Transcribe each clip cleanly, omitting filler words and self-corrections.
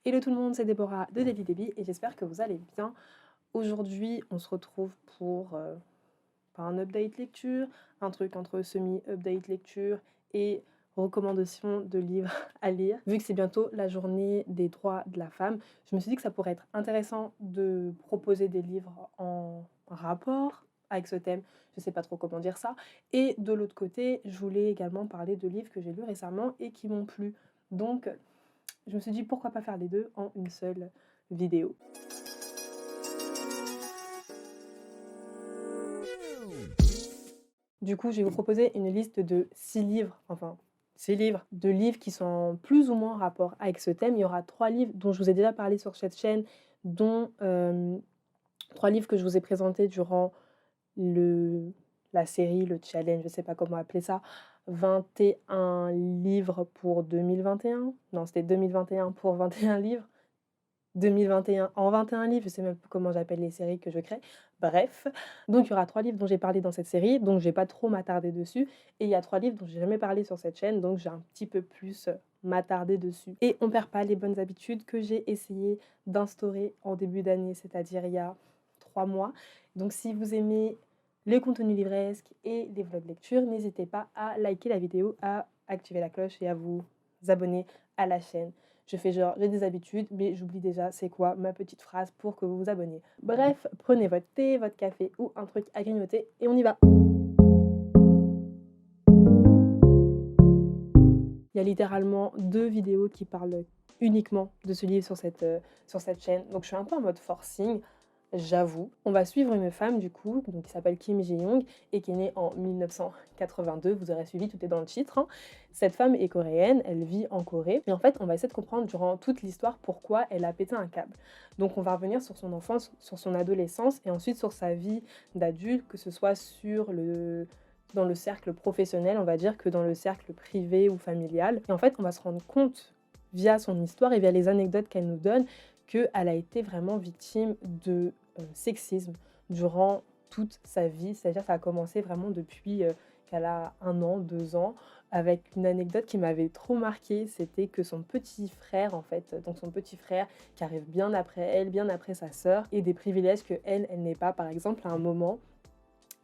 Hello tout le monde, c'est Déborah de Daily Debbie et j'espère que vous allez bien. Aujourd'hui, on se retrouve pour pas un update lecture, un truc entre semi-update lecture et recommandation de livres à lire. Vu que c'est bientôt la journée des droits de la femme, je me suis dit que ça pourrait être intéressant de proposer des livres en rapport avec ce thème. Je sais pas trop comment dire ça. Et de l'autre côté, je voulais également parler de livres que j'ai lus récemment et qui m'ont plu. Donc, je me suis dit pourquoi pas faire les deux en une seule vidéo. Du coup, je vais vous proposer une liste de 6 livres, enfin 6 livres, de livres qui sont plus ou moins en rapport avec ce thème. Il y aura 3 livres dont je vous ai déjà parlé sur cette chaîne, dont 3 livres que je vous ai présentés durant le la série, le challenge, je sais pas comment appeler ça, 21 livres pour 2021. Non, c'était 2021 pour 21 livres. 2021 en 21 livres, je sais même plus comment j'appelle les séries que je crée. Bref, donc il y aura 3 livres dont j'ai parlé dans cette série, donc je vais pas trop m'attarder dessus et il y a 3 livres dont j'ai jamais parlé sur cette chaîne, donc j'ai un petit peu plus, m'attarder dessus et on perd pas les bonnes habitudes que j'ai essayé d'instaurer en début d'année, c'est-à-dire il y a 3 mois. Donc si vous aimez les contenus livresques et les vlogs lecture, n'hésitez pas à liker la vidéo, à activer la cloche et à vous abonner à la chaîne. Je fais genre, j'ai des habitudes, mais j'oublie déjà c'est quoi ma petite phrase pour que vous vous abonniez. Bref, prenez votre thé, votre café ou un truc à grignoter et on y va. Il y a littéralement 2 vidéos qui parlent uniquement de ce livre sur cette chaîne. Donc je suis un peu en mode forcing, j'avoue. On va suivre une femme du coup, donc qui s'appelle Kim Ji-young et qui est née en 1982. Vous aurez suivi, tout est dans le titre, hein. Cette femme est coréenne, elle vit en Corée et en fait, on va essayer de comprendre durant toute l'histoire pourquoi elle a pété un câble. Donc on va revenir sur son enfance, sur son adolescence et ensuite sur sa vie d'adulte, que ce soit dans le cercle professionnel, on va dire, que dans le cercle privé ou familial. Et en fait, on va se rendre compte, via son histoire et via les anecdotes qu'elle nous donne, qu'elle a été vraiment victime de sexisme durant toute sa vie. C'est-à-dire que ça a commencé vraiment depuis qu'elle a 1 an, 2 ans, avec une anecdote qui m'avait trop marquée, c'était que son petit frère, en fait, donc son petit frère qui arrive bien après elle, bien après sa sœur, et des privilèges que elle n'est pas. Par exemple, à un moment,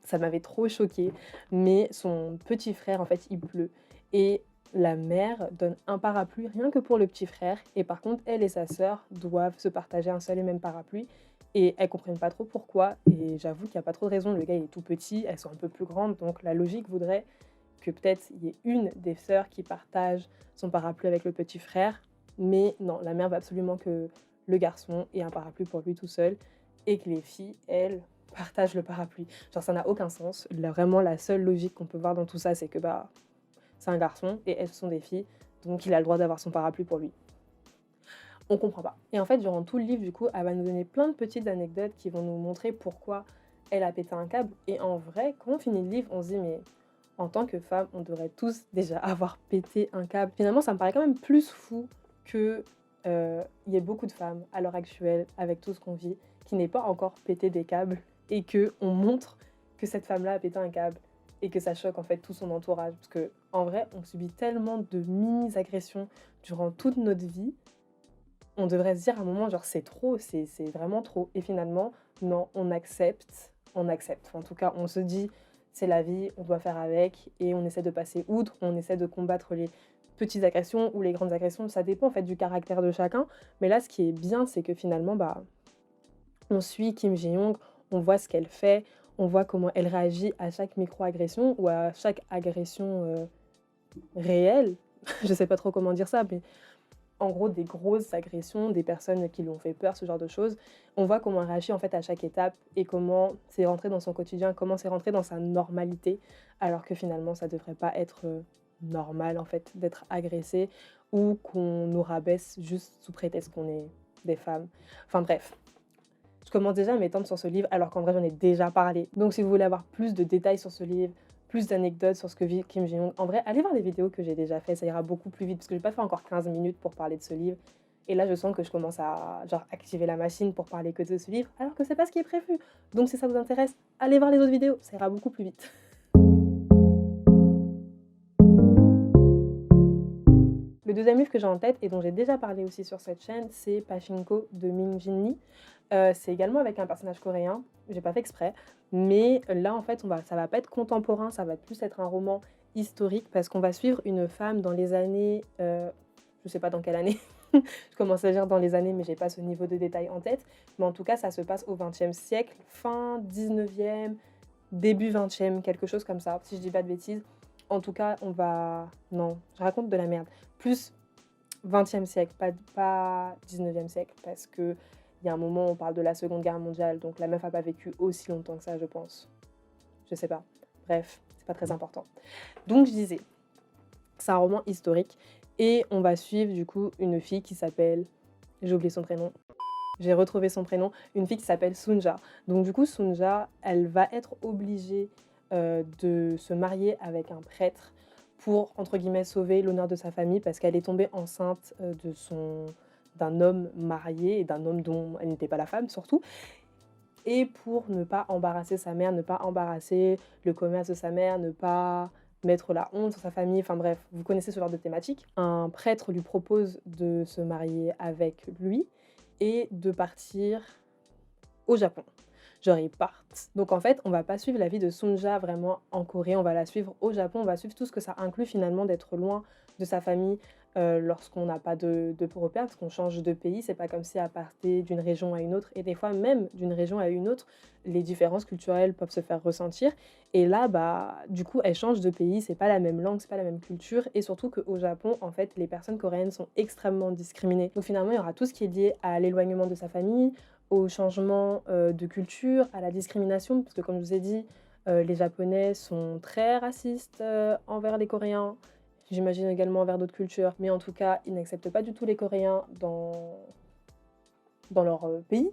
ça m'avait trop choquée, mais son petit frère, en fait, il pleut et la mère donne un parapluie rien que pour le petit frère et par contre, elle et sa sœur doivent se partager un seul et même parapluie et elles comprennent pas trop pourquoi et j'avoue qu'il y a pas trop de raison. Le gars, il est tout petit, elles sont un peu plus grandes, donc la logique voudrait que peut-être il y ait une des sœurs qui partage son parapluie avec le petit frère, mais non, la mère veut absolument que le garçon ait un parapluie pour lui tout seul et que les filles, elles, partagent le parapluie. Genre ça n'a aucun sens. Vraiment la seule logique qu'on peut voir dans tout ça, c'est que bah c'est un garçon et elles sont des filles, donc il a le droit d'avoir son parapluie pour lui. On comprend pas. Et en fait, durant tout le livre, du coup, elle va nous donner plein de petites anecdotes qui vont nous montrer pourquoi elle a pété un câble. Et en vrai, quand on finit le livre, on se dit mais en tant que femme, on devrait tous déjà avoir pété un câble. Finalement, ça me paraît quand même plus fou que y ait beaucoup de femmes à l'heure actuelle, avec tout ce qu'on vit, qui n'aient pas encore pété des câbles et que on montre que cette femme-là a pété un câble et que ça choque en fait tout son entourage. Parce que en vrai, on subit tellement de mini-agressions durant toute notre vie, on devrait se dire à un moment genre c'est trop, c'est vraiment trop. Et finalement, non, on accepte, on accepte. Enfin, en tout cas, on se dit c'est la vie, on doit faire avec et on essaie de passer outre, on essaie de combattre les petites agressions ou les grandes agressions, ça dépend en fait du caractère de chacun. Mais là, ce qui est bien, c'est que finalement, bah, on suit Kim Ji-young, on voit ce qu'elle fait, on voit comment elle réagit à chaque micro-agression ou à chaque agression réelle. Je sais pas trop comment dire ça, mais en gros des grosses agressions, des personnes qui lui ont fait peur, ce genre de choses. On voit comment elle réagit en fait à chaque étape et comment c'est rentré dans son quotidien, comment c'est rentré dans sa normalité, alors que finalement ça devrait pas être normal en fait d'être agressé ou qu'on nous rabaisse juste sous prétexte qu'on est des femmes. Enfin bref, je commence déjà à m'étendre sur ce livre alors qu'en vrai j'en ai déjà parlé. Donc si vous voulez avoir plus de détails sur ce livre, plus d'anecdotes sur ce que vit Kim Ji-young, en vrai allez voir les vidéos que j'ai déjà fait, ça ira beaucoup plus vite parce que j'ai pas fait encore 15 minutes pour parler de ce livre. Et là je sens que je commence à genre activer la machine pour parler que de ce livre alors que c'est pas ce qui est prévu. Donc si ça vous intéresse, allez voir les autres vidéos, ça ira beaucoup plus vite. Le le deuxième livre que j'ai en tête et dont j'ai déjà parlé aussi sur cette chaîne, c'est Pachinko de Min Jin Lee. C'est également avec un personnage coréen, j'ai pas fait exprès, mais là, en fait, ça va pas être contemporain, ça va plus être un roman historique parce qu'on va suivre une femme dans les années, je sais pas dans quelle année, je commence à dire dans les années, mais j'ai pas ce niveau de détail en tête, mais en tout cas, ça se passe au XXe siècle, fin 19e, début 20e, quelque chose comme ça, si je dis pas de bêtises. En tout cas, non, je raconte de la merde. Plus 20e siècle, pas 19e siècle, parce qu'il y a un moment où on parle de la Seconde Guerre mondiale, donc la meuf a pas vécu aussi longtemps que ça, je pense. Je sais pas. Bref, c'est pas très important. Donc je disais, c'est un roman historique et on va suivre du coup une fille qui s'appelle, j'ai oublié son prénom, j'ai retrouvé son prénom, une fille qui s'appelle Sunja. Donc du coup, Sunja, elle va être obligée de se marier avec un prêtre pour, entre guillemets, sauver l'honneur de sa famille parce qu'elle est tombée enceinte d'un homme marié et d'un homme dont elle n'était pas la femme surtout. Et pour ne pas embarrasser sa mère, ne pas embarrasser le commerce de sa mère, ne pas mettre la honte sur sa famille, enfin bref, vous connaissez ce genre de thématique. Un prêtre lui propose de se marier avec lui et de partir au Japon. Genre ils partent. Donc en fait, on va pas suivre la vie de Sunja vraiment en Corée, on va la suivre au Japon, on va suivre tout ce que ça inclut finalement d'être loin de sa famille lorsqu'on n'a pas de repères, parce qu'on change de pays, c'est pas comme si à partir d'une région à une autre, et des fois même d'une région à une autre, les différences culturelles peuvent se faire ressentir. Et là, bah, du coup, elle change de pays, c'est pas la même langue, c'est pas la même culture, et surtout qu'au Japon, en fait, les personnes coréennes sont extrêmement discriminées. Donc finalement, il y aura tout ce qui est lié à l'éloignement de sa famille, au changement de culture, à la discrimination, parce que comme je vous ai dit, les Japonais sont très racistes envers les Coréens, j'imagine également envers d'autres cultures, mais en tout cas, ils n'acceptent pas du tout les Coréens dans leur pays.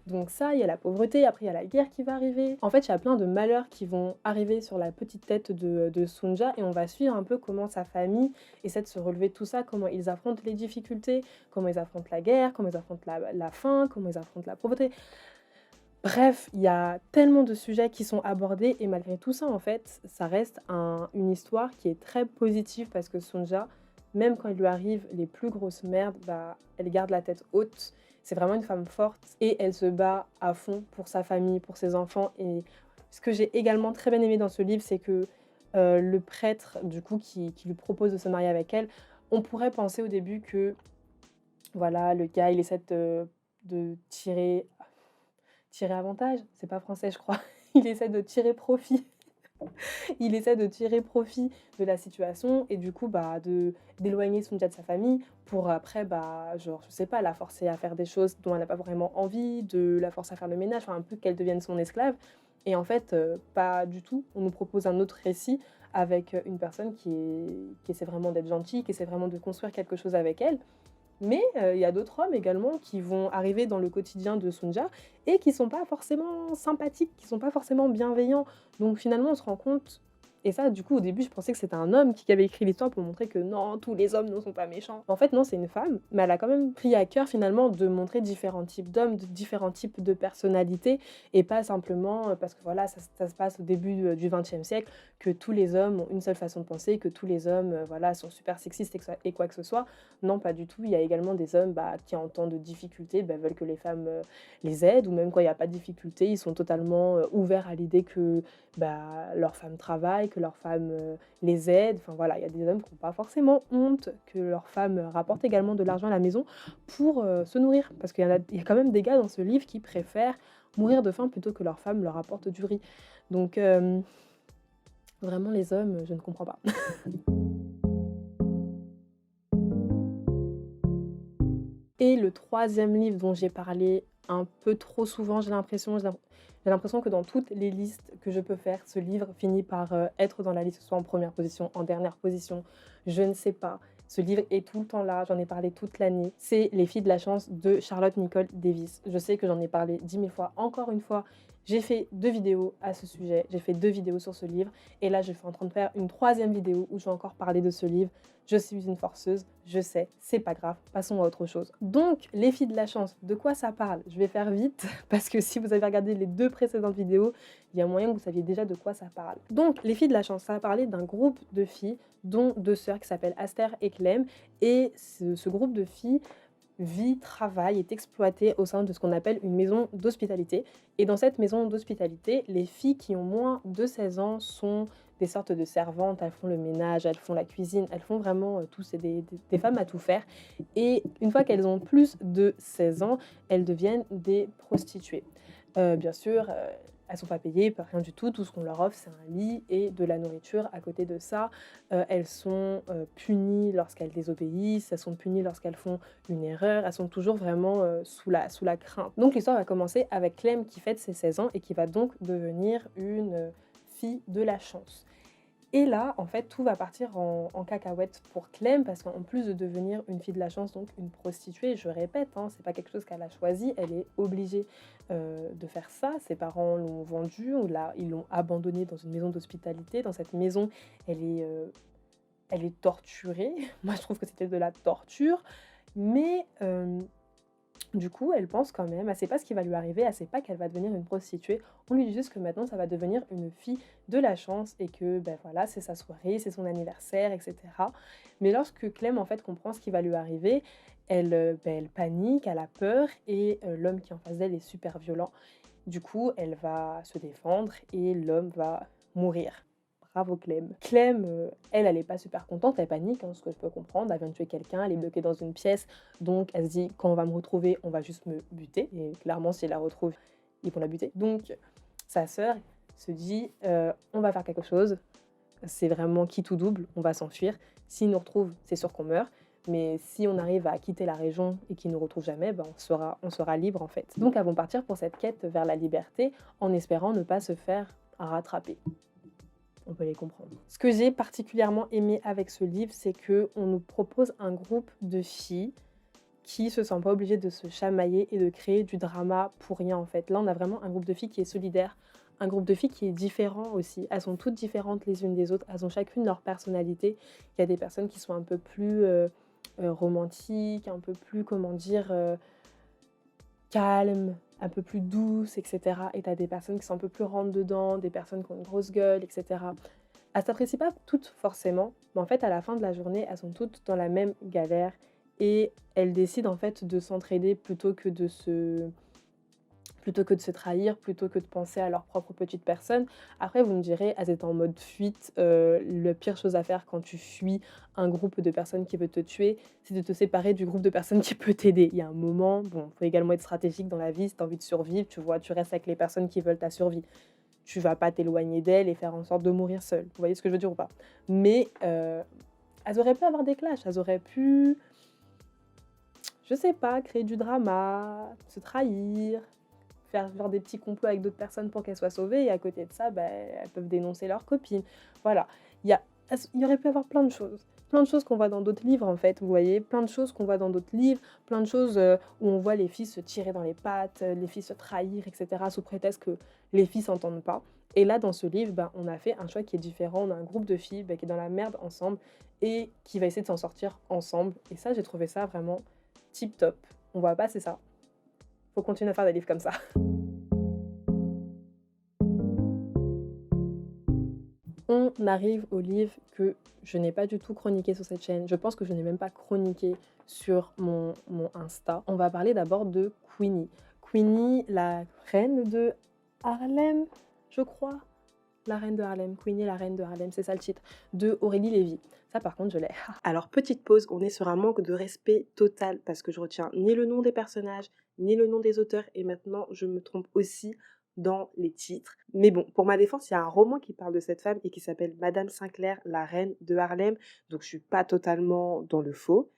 Donc ça, il y a la pauvreté, après il y a la guerre qui va arriver. En fait, il y a plein de malheurs qui vont arriver sur la petite tête de Sunja et on va suivre un peu comment sa famille essaie de se relever de tout ça, comment ils affrontent les difficultés, comment ils affrontent la guerre, comment ils affrontent la faim, comment ils affrontent la pauvreté. Bref, il y a tellement de sujets qui sont abordés et malgré tout ça, en fait, ça reste une histoire qui est très positive parce que Sunja, même quand il lui arrive les plus grosses merdes, bah, elle garde la tête haute. C'est vraiment une femme forte et elle se bat à fond pour sa famille, pour ses enfants. Et ce que j'ai également très bien aimé dans ce livre, c'est que le prêtre, du coup, qui lui propose de se marier avec elle, on pourrait penser au début que, voilà, le gars, il essaie de tirer avantage, c'est pas français je crois. Il essaie de tirer profit. Il essaie de tirer profit de la situation et du coup, bah, d'éloigner Sunja de sa famille pour après, bah, genre, je sais pas, la forcer à faire des choses dont elle n'a pas vraiment envie, de la forcer à faire le ménage, enfin un peu qu'elle devienne son esclave. Et en fait, pas du tout. On nous propose un autre récit avec une personne qui essaie vraiment d'être gentille, qui essaie vraiment de construire quelque chose avec elle. Mais il y a d'autres hommes également qui vont arriver dans le quotidien de Sunja et qui sont pas forcément sympathiques, qui sont pas forcément bienveillants. Donc finalement, on se rend compte et ça, du coup, au début, je pensais que c'était un homme qui avait écrit l'histoire pour montrer que non, tous les hommes ne sont pas méchants. En fait, non, c'est une femme, mais elle a quand même pris à cœur finalement de montrer différents types d'hommes, de différents types de personnalités et pas simplement parce que voilà, ça se passe au début du XXe siècle, que tous les hommes ont une seule façon de penser, que tous les hommes voilà, sont super sexistes et quoi que ce soit. Non, pas du tout. Il y a également des hommes bah, qui, en temps de difficulté, bah, veulent que les femmes les aident, ou même quand il n'y a pas de difficulté, ils sont totalement ouverts à l'idée que bah, leurs femmes travaillent, que leurs femmes les aident. Enfin voilà, il y a des hommes qui n'ont pas forcément honte que leurs femmes rapportent également de l'argent à la maison pour se nourrir. Parce qu'il y a quand même des gars dans ce livre qui préfèrent mourir de faim plutôt que leurs femmes leur apportent du riz. Donc vraiment les hommes, je ne comprends pas. Et le troisième livre dont j'ai parlé un peu trop souvent, j'ai l'impression que dans toutes les listes que je peux faire, ce livre finit par être dans la liste, soit en première position, en dernière position, je ne sais pas. Ce livre est tout le temps là, j'en ai parlé toute l'année. C'est Les filles de la chance de Charlotte Nicole Davis. Je sais que j'en ai parlé 10 000 fois, encore une fois, J'ai fait 2 vidéos à ce sujet, j'ai fait 2 vidéos sur ce livre et là je suis en train de faire une troisième vidéo où je vais encore parler de ce livre. Je suis une forceuse, je sais, c'est pas grave, passons à autre chose. Donc, Les filles de la chance, de quoi ça parle? Je vais faire vite parce que si vous avez regardé les 2 précédentes vidéos, il y a moyen que vous saviez déjà de quoi ça parle. Donc, Les filles de la chance, ça va parler d'un groupe de filles, dont 2 sœurs qui s'appellent Aster et Clem et ce groupe de filles vit, travaille, est exploité au sein de ce qu'on appelle une maison d'hospitalité. Et dans cette maison d'hospitalité, les filles qui ont moins de 16 ans sont des sortes de servantes, elles font le ménage, elles font la cuisine, elles font vraiment tout, c'est des femmes à tout faire. Et une fois qu'elles ont plus de 16 ans, elles deviennent des prostituées. Bien sûr, elles sont pas payées, pas rien du tout ce qu'on leur offre, c'est un lit et de la nourriture. À côté de ça, elles sont, punies lorsqu'elles désobéissent, elles sont punies lorsqu'elles font une erreur, elles sont toujours vraiment, sous la crainte. Donc l'histoire va commencer avec Clem qui fête ses 16 ans et qui va donc devenir une, fille de la chance. Et là, en fait, tout va partir en cacahuète pour Clem parce qu'en plus de devenir une fille de la chance, donc une prostituée, je répète, hein, c'est pas quelque chose qu'elle a choisi, elle est obligée de faire ça. Ses parents l'ont vendue, ou ils l'ont abandonnée dans une maison d'hospitalité. Dans cette maison, elle est torturée. Moi, je trouve que c'était de la torture, mais du coup, elle pense quand même, elle sait pas ce qui va lui arriver, elle sait pas qu'elle va devenir une prostituée. On lui dit juste que maintenant, ça va devenir une fille de la chance et que, ben voilà, c'est sa soirée, c'est son anniversaire, et cetera. Mais lorsque Clem, en fait, comprend ce qui va lui arriver, elle panique, elle a peur et l'homme qui est en face d'elle est super violent. Du coup, elle va se défendre et l'homme va mourir. Bravo Clem. Clem, elle est pas super contente, elle panique, hein, ce que je peux comprendre. Elle vient de tuer quelqu'un, elle est bloquée dans une pièce, donc elle se dit: «Quand on va me retrouver, on va juste me buter» et clairement, si elle la retrouve, ils vont la buter. Donc sa sœur se dit: «On va faire quelque chose, c'est vraiment quitte ou double, on va s'enfuir. S'ils nous retrouvent, c'est sûr qu'on meurt, mais si on arrive à quitter la région et qu'ils nous retrouvent jamais, ben on sera libre en fait». Donc elles vont partir pour cette quête vers la liberté en espérant ne pas se faire rattraper. On peut les comprendre. Ce que j'ai particulièrement aimé avec ce livre, c'est qu'on nous propose un groupe de filles qui se sentent pas obligées de se chamailler et de créer du drama pour rien en fait. Là, on a vraiment un groupe de filles qui est solidaire, un groupe de filles qui est différent aussi. Elles sont toutes différentes les unes des autres, elles ont chacune leur personnalité. Il y a des personnes qui sont un peu plus romantiques, un peu plus, comment dire, calmes, un peu plus douces, et cetera. Et tu as des personnes qui sont un peu plus rentre dedans, des personnes qui ont une grosse gueule, et cetera. Elles s'apprécient pas toutes forcément, mais en fait, à la fin de la journée, elles sont toutes dans la même galère et elles décident en fait de s'entraider plutôt que de se trahir, plutôt que de penser à leur propre petite personne. Après, vous me direz, elles étaient en mode fuite. La pire chose à faire quand tu fuis un groupe de personnes qui veut te tuer, c'est de te séparer du groupe de personnes qui peut t'aider. Il y a un moment, bon, faut également être stratégique dans la vie. Si tu as envie de survivre, tu vois, tu restes avec les personnes qui veulent ta survie. Tu vas pas t'éloigner d'elles et faire en sorte de mourir seule. Vous voyez ce que je veux dire ou pas? Mais elles auraient pu avoir des clashs, elles auraient pu, je sais pas, créer du drama, se trahir, faire des petits complots avec d'autres personnes pour qu'elles soient sauvées et à côté de ça, bah, elles peuvent dénoncer leurs copines. Voilà, il y a il y aurait pu avoir plein de choses. Plein de choses qu'on voit dans d'autres livres en fait, vous voyez? Plein de choses qu'on voit dans d'autres livres, plein de choses, où on voit les filles se tirer dans les pattes, les filles se trahir et cetera, sous prétexte que les filles s'entendent pas. Et là, dans ce livre, ben, on a fait un choix qui est différent. On a un groupe de filles, bah, qui est dans la merde ensemble et qui va essayer de s'en sortir ensemble et ça, j'ai trouvé ça vraiment tip top. On va passer ça. Faut continuer à faire des livres comme ça. On arrive au livre que je n'ai pas du tout chroniqué sur cette chaîne. Je pense que je n'ai même pas chroniqué sur mon Insta. On va parler d'abord de Queenie. Queenie, la reine de Harlem, je crois. La reine de Harlem. Queenie, la reine de Harlem, c'est ça le titre. De Aurélie Lévy. Ça, par contre, je l'ai. Alors, petite pause, on est sur un manque de respect total parce que je retiens ni le nom des personnages, ni le nom des auteurs et maintenant, je me trompe aussi dans les titres. Mais bon, pour ma défense, il y a un roman qui parle de cette femme et qui s'appelle Madame Sinclair, la reine de Harlem. Donc, je suis pas totalement dans le faux.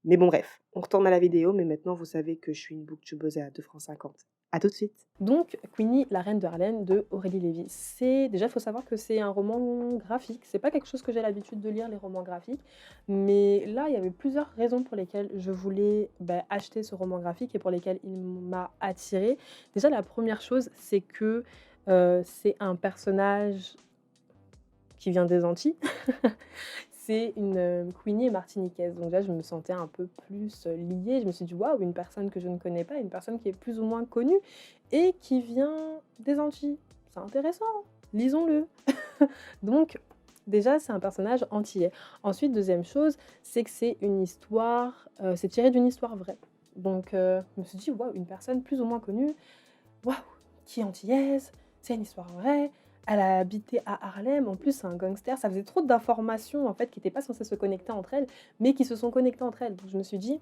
Mais bon bref, on retourne à la vidéo, mais maintenant vous savez que je suis une booktubeuse à 2,50 francs. À tout de suite. Donc Queenie, la reine de Harlem de Aurélie Lévy. Déjà, il faut savoir que c'est un roman graphique. C'est pas quelque chose que j'ai l'habitude de lire, les romans graphiques, mais là, il y avait plusieurs raisons pour lesquelles je voulais, acheter ce roman graphique et pour lesquelles il m'a attirée. Déjà, la première chose, c'est que, c'est un personnage qui vient des Antilles. C'est une, Queenie est martiniquaise, donc là, je me sentais un peu plus, liée. Je me suis dit: «Waouh, une personne que je ne connais pas, une personne qui est plus ou moins connue et qui vient des Antilles. C'est intéressant, lisons-le». Donc déjà, c'est un personnage antillais. Ensuite, deuxième chose, c'est que c'est une histoire, c'est tiré d'une histoire vraie. Donc je me suis dit: «Waouh, une personne plus ou moins connue, waouh, qui est antillaise, c'est une histoire vraie, elle a habité à Harlem, en plus c'est un gangster». Ça faisait trop d'informations en fait qui n'étaient pas censées se connecter entre elles, mais qui se sont connectées entre elles. Donc je me suis dit: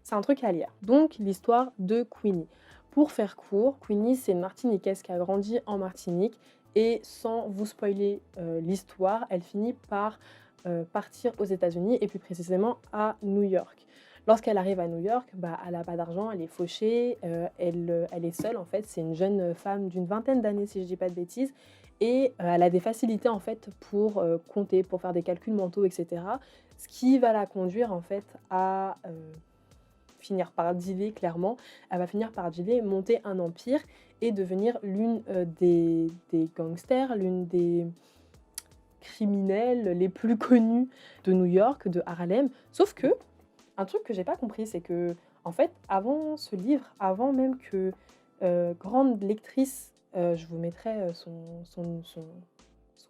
c'est un truc à lire». Donc l'histoire de Queenie. Pour faire court, Queenie, c'est une Martiniquaise qui a grandi en Martinique et sans vous spoiler, l'histoire, elle finit par, partir aux États-Unis et plus précisément à New York. Lorsqu'elle arrive à New York, elle a pas d'argent, elle est fauchée, elle est seule en fait. C'est une jeune femme d'une vingtaine d'années si je dis pas de bêtises et elle a des facilités en fait pour, compter, pour faire des calculs mentaux et cetera. Ce qui va la conduire en fait à, finir par dealer clairement. Elle va finir par dealer, monter un empire et devenir l'une, des gangsters, l'une des criminels les plus connus de New York, de Harlem. Sauf que un truc que j'ai pas compris, c'est que en fait, avant ce livre, avant même que, grande lectrice, je vous mettrai, son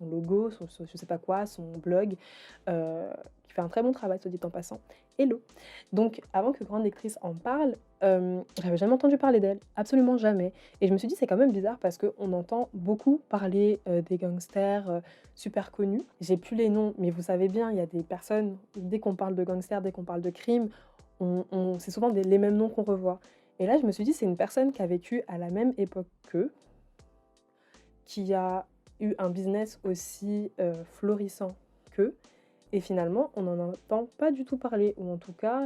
logo, son je sais pas quoi, son blog, heu, qui fait un très bon travail, soit dit en passant. Hello! Donc avant que grande lectrice en parle, j'avais jamais entendu parler d'elle, absolument jamais et je me suis dit: «C'est quand même bizarre» parce qu'on entend beaucoup parler, des gangsters, super connus. J'ai plus les noms, mais vous savez bien, il y a des personnes, dès qu'on parle de gangsters, dès qu'on parle de crime, on c'est souvent les mêmes noms qu'on revoit et là, je me suis dit: «C'est une personne qui a vécu à la même époque qu'eux, qui a eu un business aussi, florissant qu'eux et finalement, on n'en entend pas du tout parler ou en tout cas,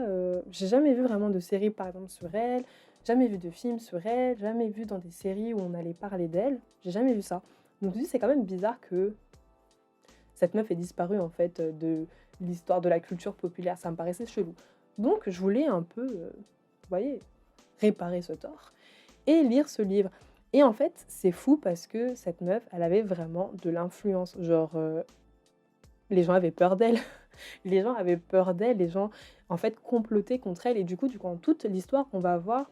j'ai jamais vu vraiment de série, par exemple, sur elle, jamais vu de film sur elle, jamais vu dans des séries où on allait parler d'elle, j'ai jamais vu ça. Donc je me dis: «C'est quand même bizarre que cette meuf ait disparu, en fait, de l'histoire de la culture populaire». Ça me paraissait chelou. Donc je voulais un peu, vous voyez, réparer ce tort et lire ce livre et en fait, c'est fou parce que cette meuf, elle avait vraiment de l'influence. Genre, les gens avaient peur d'elle. Les gens avaient peur d'elle, les gens, en fait, complotaient contre elle et du coup, dans toute l'histoire, on va voir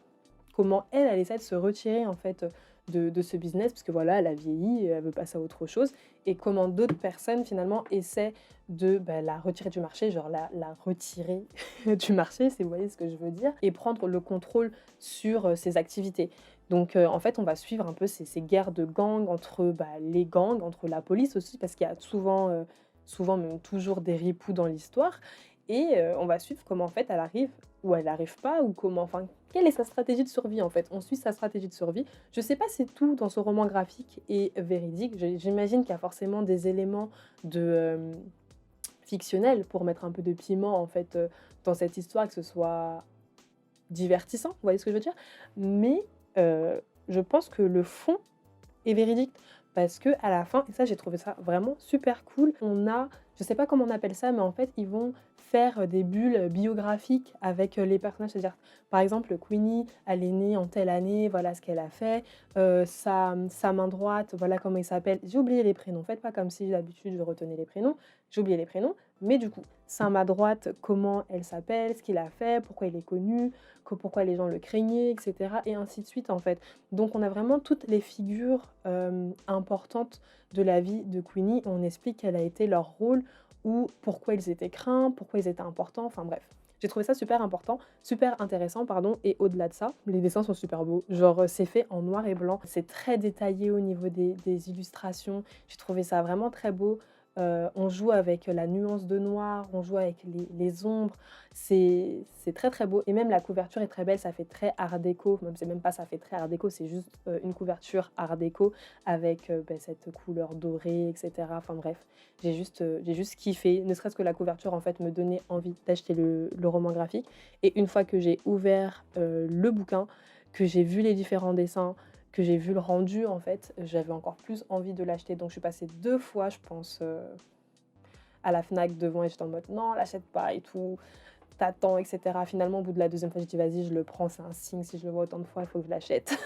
comment elle, elle essaie de se retirer, en fait, de ce business parce que voilà, elle a vieilli, elle veut passer à autre chose et comment d'autres personnes, finalement, essaient de, la retirer du marché, genre la retirer du marché, si vous voyez ce que je veux dire et prendre le contrôle sur, ses activités. Donc en fait, on va suivre un peu ces guerres de gangs entre, les gangs, entre la police aussi parce qu'il y a souvent même toujours des ripoux dans l'histoire et on va suivre comment en fait elle arrive ou elle arrive pas ou comment enfin, quelle est sa stratégie de survie en fait? On suit sa stratégie de survie. Je sais pas si tout dans ce roman graphique est véridique, j'imagine qu'il y a forcément des éléments de, fictionnels pour mettre un peu de piment en fait, dans cette histoire, que ce soit divertissant, vous voyez ce que je veux dire? Mais je pense que le fond est véridique parce que à la fin et ça j'ai trouvé ça vraiment super cool, on a je sais pas comment on appelle ça, mais en fait ils vont faire, des bulles, biographiques avec, les personnages. C'est-à-dire, par exemple, Queenie, elle est née en telle année, voilà ce qu'elle a fait, sa main droite, voilà comment il s'appelle. J'ai oublié les prénoms, faites pas comme si d'habitude je retenais les prénoms, j'ai oublié les prénoms, mais du coup, sa main droite, comment elle s'appelle, ce qu'il a fait, pourquoi il est connu, pourquoi les gens le craignaient et cetera et ainsi de suite, en fait. Donc on a vraiment toutes les figures, importantes de la vie de Queenie. On explique quel a été leur rôle ou pourquoi ils étaient craints, pourquoi ils étaient importants, enfin bref. J'ai trouvé ça super important, super intéressant, pardon, et au-delà de ça, les dessins sont super beaux. Genre, c'est fait en noir et blanc, c'est très détaillé au niveau des illustrations. J'ai trouvé ça vraiment très beau. On joue avec la nuance de noir, on joue avec les ombres. C'est très, très beau et même la couverture est très belle, ça fait très art déco, même c'est même pas ça fait très art déco, c'est juste, une couverture art déco avec, cette couleur dorée et cetera. Enfin bref, j'ai juste kiffé, ne serait-ce que la couverture en fait me donnait envie d'acheter le roman graphique et une fois que j'ai ouvert, le bouquin, que j'ai vu les différents dessins, que j'ai vu le rendu en fait, j'avais encore plus envie de l'acheter. Donc je suis passée 2 fois je pense, à la Fnac devant et j'étais en mode: «Non, l'achète pas et tout, t'attends et cetera». Finalement, au bout de la deuxième fois, j'ai dit: «Vas-y, je le prends, c'est un signe, si je le vois autant de fois, il faut que je l'achète».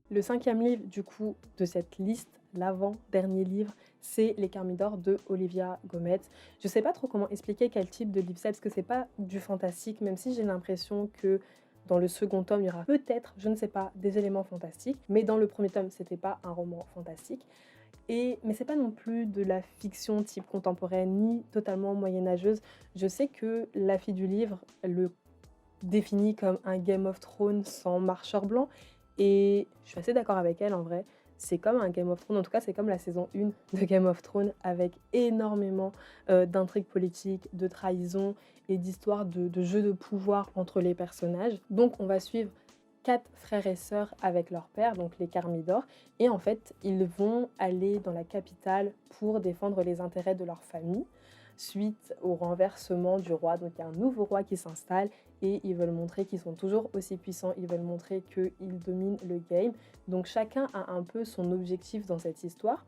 Le cinquième livre du coup de cette liste, l'avant-dernier livre, c'est Les Carmidors de Olivia Gomet. Je sais pas trop comment expliquer quel type de livre c'est, parce que c'est pas du fantastique, même si j'ai l'impression que dans le second tome, il y aura peut-être, je ne sais pas, des éléments fantastiques, mais dans le premier tome, c'était pas un roman fantastique. Mais c'est pas non plus de la fiction type contemporaine, ni totalement moyenâgeuse. Je sais que la fille du livre le définit comme un Game of Thrones sans marcheur blanc et je suis assez d'accord avec elle en vrai. C'est comme un Game of Thrones, en tout cas c'est comme la saison 1 de Game of Thrones avec énormément, d'intrigues politiques, de trahison et d'histoires de jeux de pouvoir entre les personnages. Donc on va suivre 4 frères et sœurs avec leur père, donc les Carmidor et en fait, ils vont aller dans la capitale pour défendre les intérêts de leur famille suite au renversement du roi. Donc il y a un nouveau roi qui s'installe et ils veulent montrer qu'ils sont toujours aussi puissants, ils veulent montrer qu'ils dominent le game. Donc chacun a un peu son objectif dans cette histoire.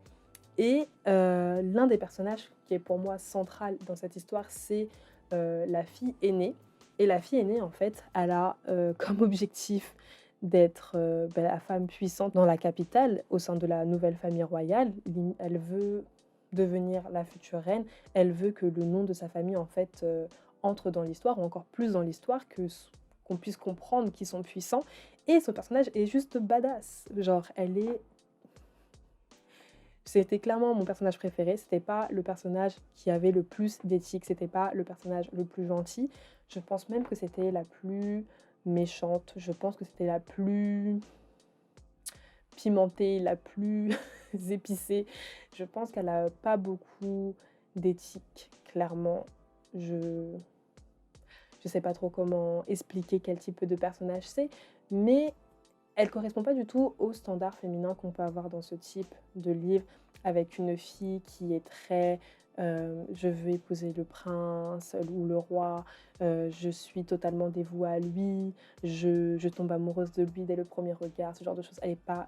Et l'un des personnages qui est pour moi central dans cette histoire, c'est la fille aînée. Et la fille aînée, en fait, elle a comme objectif d'être la femme puissante dans la capitale, au sein de la nouvelle famille royale. Elle veut devenir la future reine. Elle veut que le nom de sa famille, en fait, entre dans l'histoire, ou encore plus dans l'histoire, qu'on puisse comprendre qu'ils sont puissants. Et son personnage est juste badass. Genre, elle est c'était clairement mon personnage préféré, c'était pas le personnage qui avait le plus d'éthique, c'était pas le personnage le plus gentil. Je pense même que c'était la plus méchante, je pense que c'était la plus pimentée, la plus épicée. Je pense qu'elle a pas beaucoup d'éthique, clairement. Je je sais pas trop comment expliquer quel type de personnage c'est, mais elle correspond pas du tout aux standards féminins qu'on peut avoir dans ce type de livre, avec une fille qui est très, «Je veux épouser le prince ou le roi, je suis totalement dévouée à lui, je tombe amoureuse de lui dès le premier regard», ce genre de choses. Elle est pas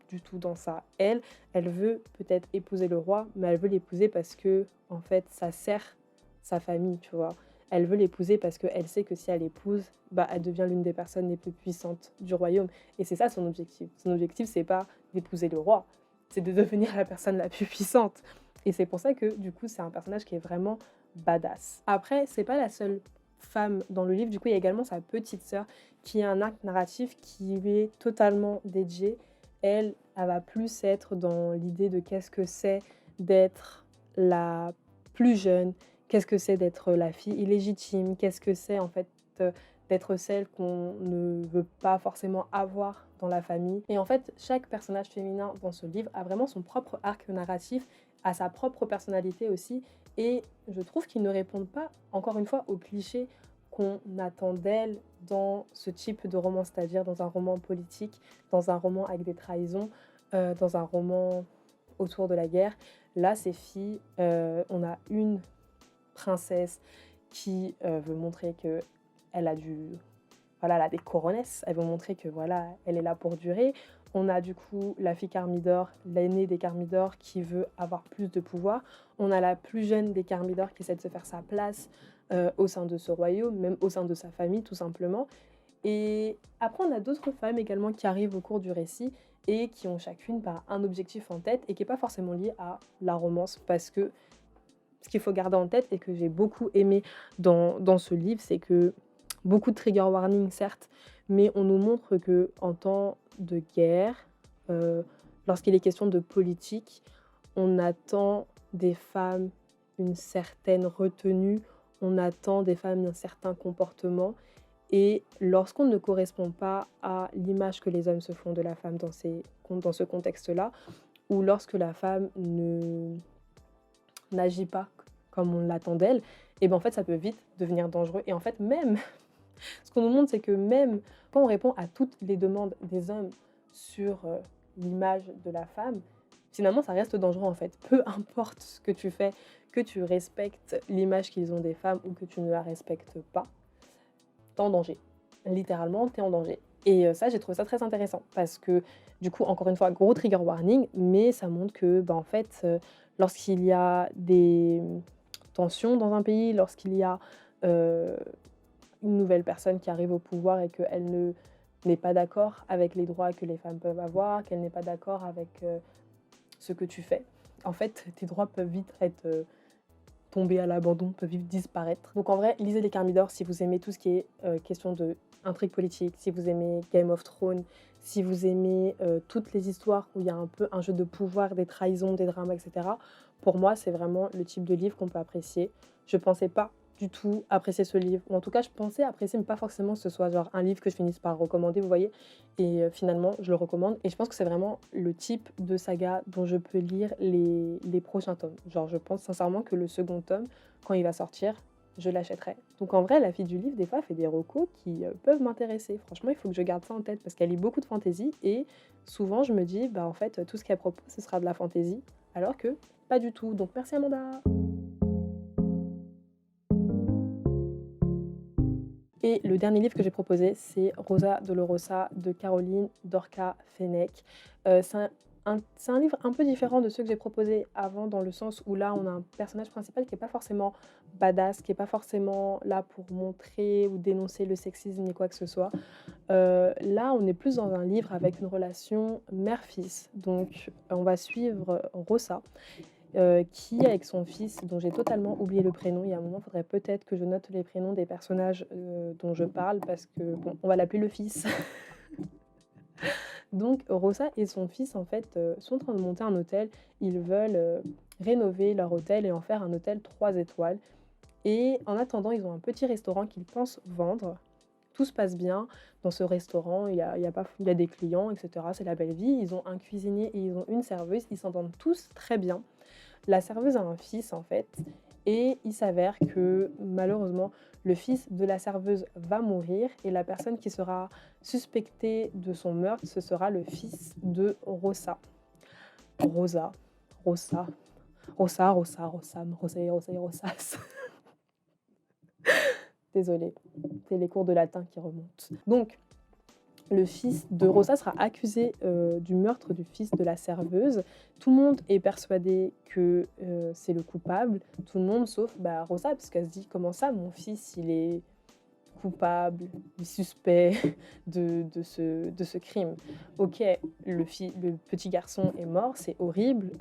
du tout dans ça. Elle veut peut-être épouser le roi, mais elle veut l'épouser parce que en fait, ça sert sa famille, tu vois? Elle veut l'épouser parce qu'elle sait que si elle l'épouse, bah, elle devient l'une des personnes les plus puissantes du royaume et c'est ça son objectif. Son objectif, c'est pas d'épouser le roi, c'est de devenir la personne la plus puissante et c'est pour ça que, du coup, c'est un personnage qui est vraiment badass. Après, c'est pas la seule femme dans le livre, du coup, il y a également sa petite sœur qui a un arc narratif qui lui est totalement dédié. Elle va plus être dans l'idée de qu'est-ce que c'est d'être la plus jeune, qu'est-ce que c'est d'être la fille illégitime, qu'est-ce que c'est, en fait, d'être celle qu'on ne veut pas forcément avoir dans la famille et en fait, chaque personnage féminin dans ce livre a vraiment son propre arc narratif, a sa propre personnalité aussi et je trouve qu'ils ne répondent pas, encore une fois, aux clichés qu'on attend d'elles dans ce type de roman, c'est-à-dire dans un roman politique, dans un roman avec des trahisons, dans un roman autour de la guerre. Là, ces filles, on a une princesse qui, veut montrer qu'elle a du voilà, elle a des coronesses, elle veut montrer que voilà, elle est là pour durer. On a du coup la fille Carmidor, l'aînée des Carmidor qui veut avoir plus de pouvoir. On a la plus jeune des Carmidor qui essaie de se faire sa place, au sein de ce royaume, même au sein de sa famille tout simplement. Et après on a d'autres femmes également qui arrivent au cours du récit et qui ont chacune, bah, un objectif en tête et qui est pas forcément lié à la romance parce que ce qu'il faut garder en tête et que j'ai beaucoup aimé dans ce livre, c'est que beaucoup de trigger warning certes, mais on nous montre que en temps de guerre, heu, lorsqu'il est question de politique, on attend des femmes une certaine retenue, on attend des femmes un certain comportement Et lorsqu'on ne correspond pas à l'image que les hommes se font de la femme dans ce contexte-là, ou lorsque la femme n'agit pas comme on l'attend d'elle, et ben en fait, ça peut vite devenir dangereux. Et en fait, même, ce qu'on nous montre, c'est que même quand on répond à toutes les demandes des hommes sur l'image de la femme, finalement, ça reste dangereux en fait. Peu importe ce que tu fais, que tu respectes l'image qu'ils ont des femmes ou que tu ne la respectes pas, t'es en danger. Littéralement, t'es en danger. Et ça, j'ai trouvé ça très intéressant parce que, du coup, encore une fois, gros trigger warning, mais ça montre que, bah, en fait, lorsqu'il y a des tensions dans un pays, lorsqu'il y a euh, une nouvelle personne qui arrive au pouvoir et qu'elle n'est pas d'accord avec les droits que les femmes peuvent avoir, qu'elle n'est pas d'accord avec ce que tu fais, en fait, tes droits peuvent vite être tomber à l'abandon, peuvent vite disparaître. Donc en vrai, lisez les Carmidor si vous aimez tout ce qui est question de intrigue politique, si vous aimez Game of Thrones, si vous aimez toutes les histoires où il y a un peu un jeu de pouvoir, des trahisons, des drames, etc. Pour moi, c'est vraiment le type de livre qu'on peut apprécier. Je pensais pas du tout apprécier ce livre, ou en tout cas, je pensais apprécier, mais pas forcément que ce soit genre un livre que je finisse par recommander, vous voyez. Et finalement, je le recommande. Et je pense que c'est vraiment le type de saga dont je peux lire les prochains tomes. Genre, je pense sincèrement que le second tome, quand il va sortir, je l'achèterai. Donc en vrai, la fille du livre, des fois, fait des recos qui peuvent m'intéresser. Franchement, il faut que je garde ça en tête parce qu'elle lit beaucoup de fantaisie. Et souvent, je me dis, bah en fait, tout ce qu'elle propose, ce sera de la fantaisie. Alors que pas du tout. Donc merci Amanda. Et le dernier livre que j'ai proposé, c'est Rosa Dolorosa de Caroline Dorca Fenech. C'est un livre un peu différent de ceux que j'ai proposés avant, dans le sens où là, on a un personnage principal qui n'est pas forcément badass, qui n'est pas forcément là pour montrer ou dénoncer le sexisme ni quoi que ce soit. Là, on est plus dans un livre avec une relation mère-fils. Donc, on va suivre Rosa, qui, avec son fils, dont j'ai totalement oublié le prénom, il y a un moment, il faudrait peut-être que je note les prénoms des personnages dont je parle, parce que, bon, on va l'appeler le fils. Donc, Rosa et son fils, en fait, sont en train de monter un hôtel. Ils veulent rénover leur hôtel et en faire un hôtel 3 étoiles. Et en attendant, ils ont un petit restaurant qu'ils pensent vendre. Tout se passe bien dans ce restaurant, il y a des clients, etc. C'est la belle vie. Ils ont un cuisinier et ils ont une serveuse. Ils s'entendent tous très bien. La serveuse a un fils, en fait, et il s'avère que malheureusement, le fils de la serveuse va mourir et la personne qui sera suspectée de son meurtre, ce sera le fils de Rosa. Rosa, Rosa, Rosa, Rosa, Rosam, Rosé, Rosé, Rosas. Désolée, c'est les cours de latin qui remontent. Donc, le fils de Rosa sera accusé du meurtre du fils de la serveuse. Tout le monde est persuadé que c'est le coupable. Tout le monde sauf Rosa, parce qu'elle se dit comment ça, mon fils, il est coupable, il est suspect de ce crime. Ok, le petit garçon est mort, c'est horrible.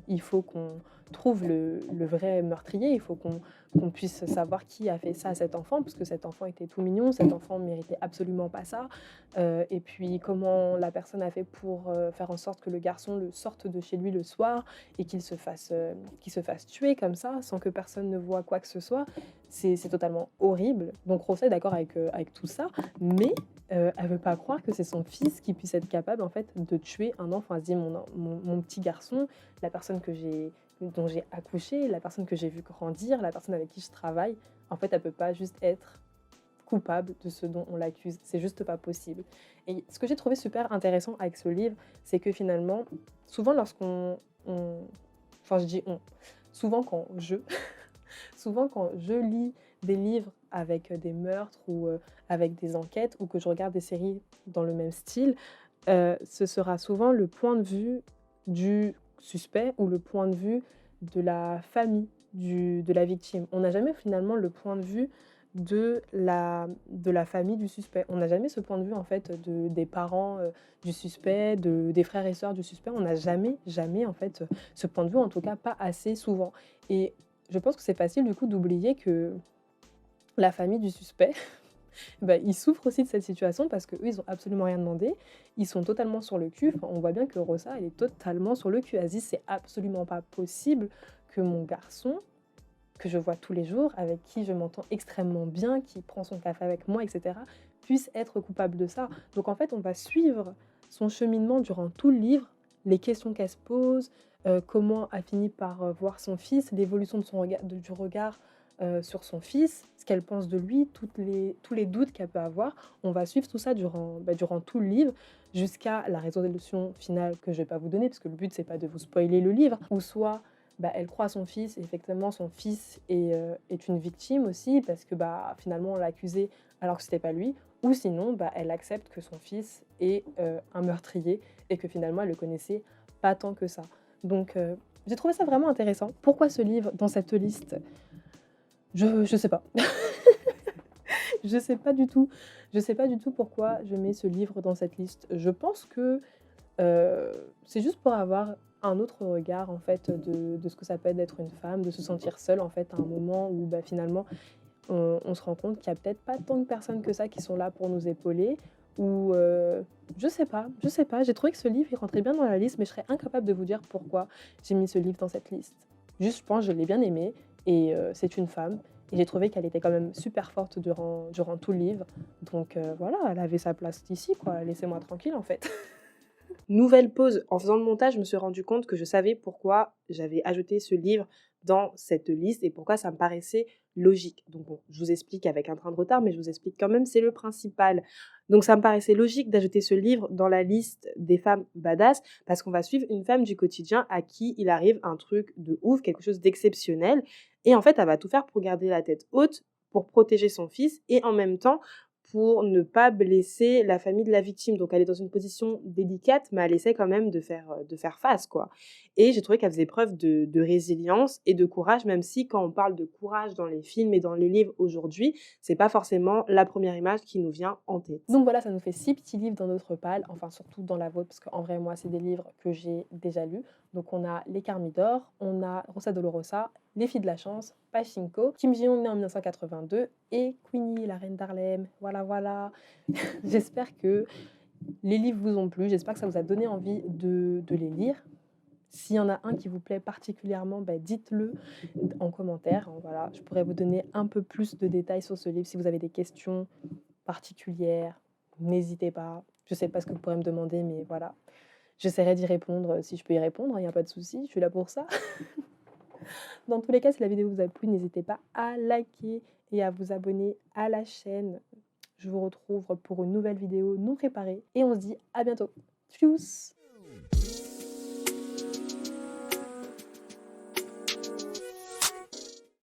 Il faut qu'on trouve le vrai meurtrier. Il faut qu'on puisse savoir qui a fait ça à cet enfant, parce que cet enfant était tout mignon, cet enfant ne méritait absolument pas ça. Et puis comment la personne a fait pour faire en sorte que le garçon le sorte de chez lui le soir et qu'il se fasse tuer comme ça, sans que personne ne voit quoi que ce soit. C'est totalement horrible. Donc Rosa est d'accord avec tout ça, mais elle veut pas croire que c'est son fils qui puisse être capable en fait de tuer un enfant. Elle se dit mon petit garçon, la personne dont j'ai accouché, la personne que j'ai vue grandir, la personne avec qui je travaille, en fait elle peut pas juste être coupable de ce dont on l'accuse. C'est juste pas possible. Et ce que j'ai trouvé super intéressant avec ce livre, c'est que finalement, souvent enfin je dis on, souvent quand je, souvent quand je lis des livres avec des meurtres ou avec des enquêtes ou que je regarde des séries dans le même style, ce sera souvent le point de vue du suspect ou le point de vue de la famille de la victime. On n'a jamais finalement le point de vue de la famille du suspect. On n'a jamais ce point de vue en fait des parents du suspect, des frères et sœurs du suspect. On n'a jamais en fait ce point de vue, en tout cas pas assez souvent. Et je pense que c'est facile du coup d'oublier que la famille du suspect, ils souffrent aussi de cette situation parce qu'eux, ils ont absolument rien demandé. Ils sont totalement sur le cul. Enfin, on voit bien que Rosa, elle est totalement sur le cul. Elle se dit, c'est absolument pas possible que mon garçon que je vois tous les jours, avec qui je m'entends extrêmement bien, qui prend son café avec moi, et cetera, puisse être coupable de ça. Donc en fait, on va suivre son cheminement durant tout le livre, les questions qu'elle se pose, comment elle finit par, voir son fils, l'évolution de son du regard, sur son fils, ce qu'elle pense de lui, tous les doutes qu'elle peut avoir. On va suivre tout ça durant tout le livre, jusqu'à la résolution finale que je vais pas vous donner, parce que le but c'est pas de vous spoiler le livre, ou soit, elle croit son fils et effectivement son fils est une victime aussi parce que, finalement on l'a accusé alors que c'était pas lui, ou sinon, elle accepte que son fils est, un meurtrier et que finalement elle le connaissait pas tant que ça. Donc j'ai trouvé ça vraiment intéressant. Pourquoi ce livre dans cette liste? Je sais pas. Je sais pas du tout. Je sais pas du tout pourquoi je mets ce livre dans cette liste. Je pense que, c'est juste pour avoir un autre regard en fait de ce que ça peut être d'être une femme, de se sentir seule en fait à un moment où, finalement on se rend compte qu'il y a peut-être pas tant de personnes que ça qui sont là pour nous épauler ou, je sais pas. J'ai trouvé que ce livre, il rentrait bien dans la liste, mais je serais incapable de vous dire pourquoi j'ai mis ce livre dans cette liste. Juste, je pense, je l'ai bien aimé et c'est une femme et j'ai trouvé qu'elle était quand même super forte durant tout le livre. Donc voilà, elle avait sa place ici quoi, laissez-moi tranquille en fait. Nouvelle pause, en faisant le montage, je me suis rendu compte que je savais pourquoi j'avais ajouté ce livre dans cette liste et pourquoi ça me paraissait logique. Donc bon, je vous explique avec un train de retard, mais je vous explique quand même, c'est le principal. Donc ça me paraissait logique d'ajouter ce livre dans la liste des femmes badass parce qu'on va suivre une femme du quotidien à qui il arrive un truc de ouf, quelque chose d'exceptionnel. Et en fait, elle va tout faire pour garder la tête haute, pour protéger son fils et en même temps pour ne pas blesser la famille de la victime. Donc elle est dans une position délicate, mais elle essaie quand même de faire face, quoi. Et j'ai trouvé qu'elle faisait preuve de résilience et de courage, même si quand on parle de courage dans les films et dans les livres aujourd'hui, c'est pas forcément la première image qui nous vient en tête. Donc voilà, ça nous fait 6 petits livres dans notre palle, enfin surtout dans la vôtre, parce qu'en vrai, moi, c'est des livres que j'ai déjà lus. Donc on a Les Carmidor, on a Rosa Dolorosa, Les Filles de la Chance, Pachinko, Kim Ji-young né en 1982 et Queenie, la reine d'Harlem. Voilà, voilà. J'espère que les livres vous ont plu, j'espère que ça vous a donné envie de les lire. S'il y en a un qui vous plaît particulièrement, dites-le en commentaire. Voilà, je pourrais vous donner un peu plus de détails sur ce livre si vous avez des questions particulière, n'hésitez pas. Je sais pas ce que vous pourrez me demander, mais voilà. J'essaierai d'y répondre si je peux y répondre, il n'y a pas de souci, je suis là pour ça. Dans tous les cas, si la vidéo vous a plu, n'hésitez pas à liker et à vous abonner à la chaîne. Je vous retrouve pour une nouvelle vidéo non préparée et on se dit à bientôt. Tchuss!